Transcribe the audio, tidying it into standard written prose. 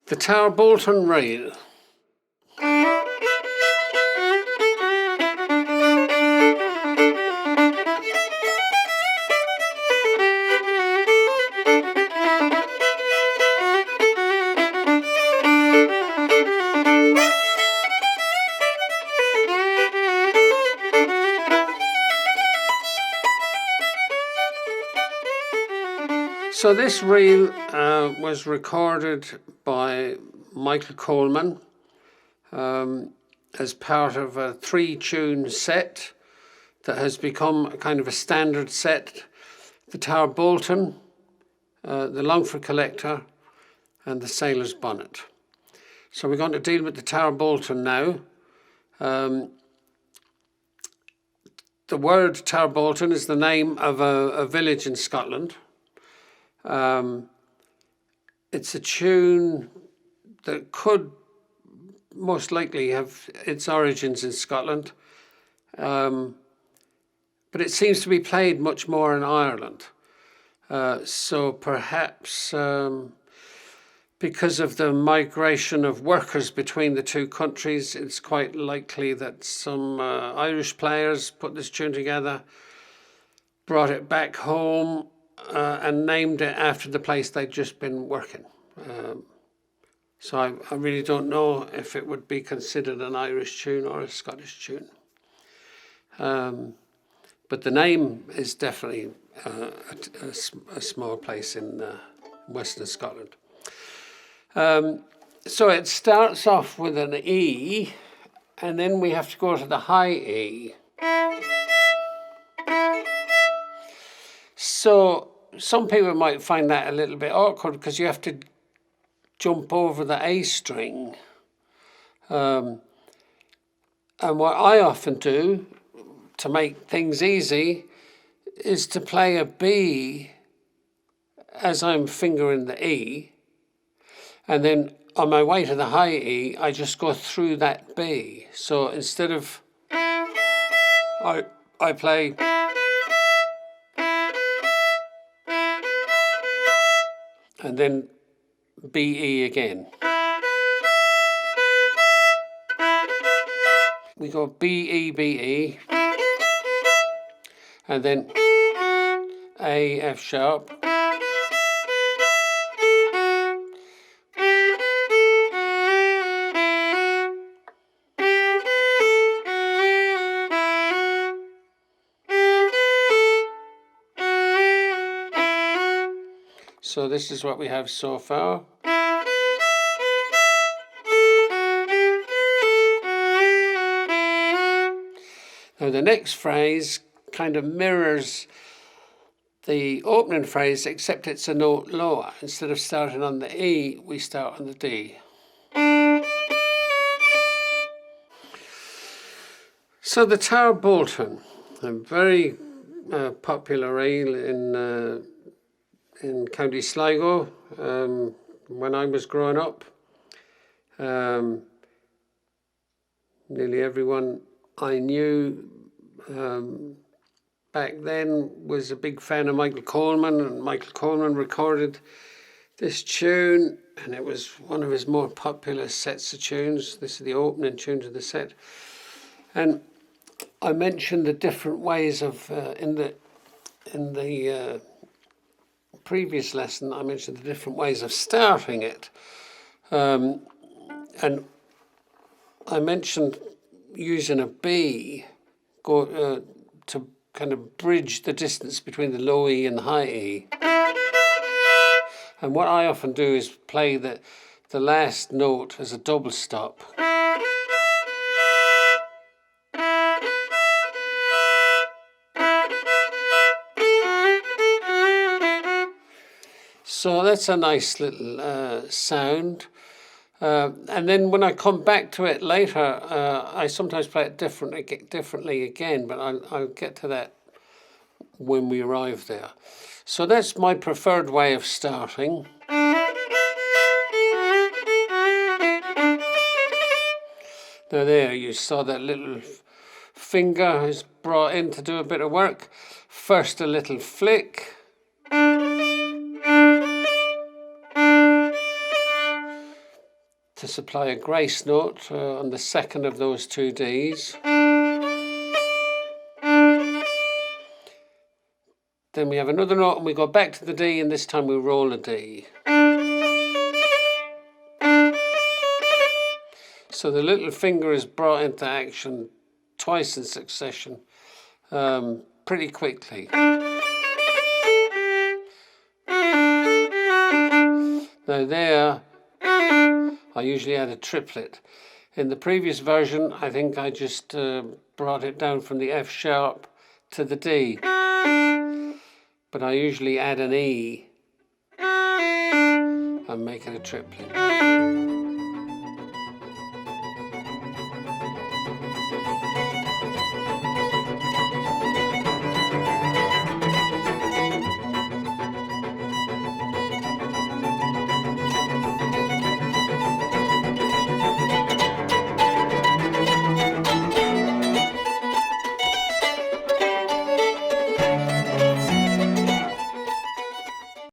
The Tarbolton reel. So this reel was recorded by Michael Coleman as part of a 3-tune set that has become a kind of a standard set. The Tarbolton, the Longford Collector and the Sailor's Bonnet. So we're going to deal with the Tarbolton now. The word Tarbolton is the name of a village in Scotland. It's a tune that could most likely have its origins in Scotland, but it seems to be played much more in Ireland. So perhaps because of the migration of workers between the two countries, it's quite likely that some Irish players put this tune together, brought it back home, and named it after the place they'd just been working. So I really don't know if it would be considered an Irish tune or a Scottish tune. But the name is definitely a small place in Western Scotland. So it starts off with an E, and then we have to go to the high E. So some people might find that a little bit awkward because you have to jump over the A string. And what I often do to make things easy is to play a B as I'm fingering the E. And then on my way to the high E, I just go through that B. So instead of I play and then B, E again. We go B, E, B, E, and then A, F sharp, so this is what we have so far. Now the next phrase kind of mirrors the opening phrase, except it's a note lower. Instead of starting on the E, we start on the D. So the Tarbolton, a very popular reel in County Sligo when I was growing up. Nearly everyone I knew back then was a big fan of Michael Coleman, and Michael Coleman recorded this tune, and it was one of his more popular sets of tunes. This is the opening tune to the set. And I mentioned the different ways of in the previous lesson, I mentioned the different ways of starting it, and I mentioned using a B to kind of bridge the distance between the low E and the high E. And what I often do is play the last note as a double stop. So that's a nice little sound. And then when I come back to it later, I sometimes play it differently again, but I'll get to that when we arrive there. So that's my preferred way of starting. Now there, you saw that little finger is brought in to do a bit of work. First a little flick. to supply a grace note on the second of those two Ds. Then we have another note and we go back to the D, and this time we roll a D. So the little finger is brought into action twice in succession, pretty quickly. Now there, I usually add a triplet. In the previous version, I think I just brought it down from the F sharp to the D. But I usually add an E and make it a triplet.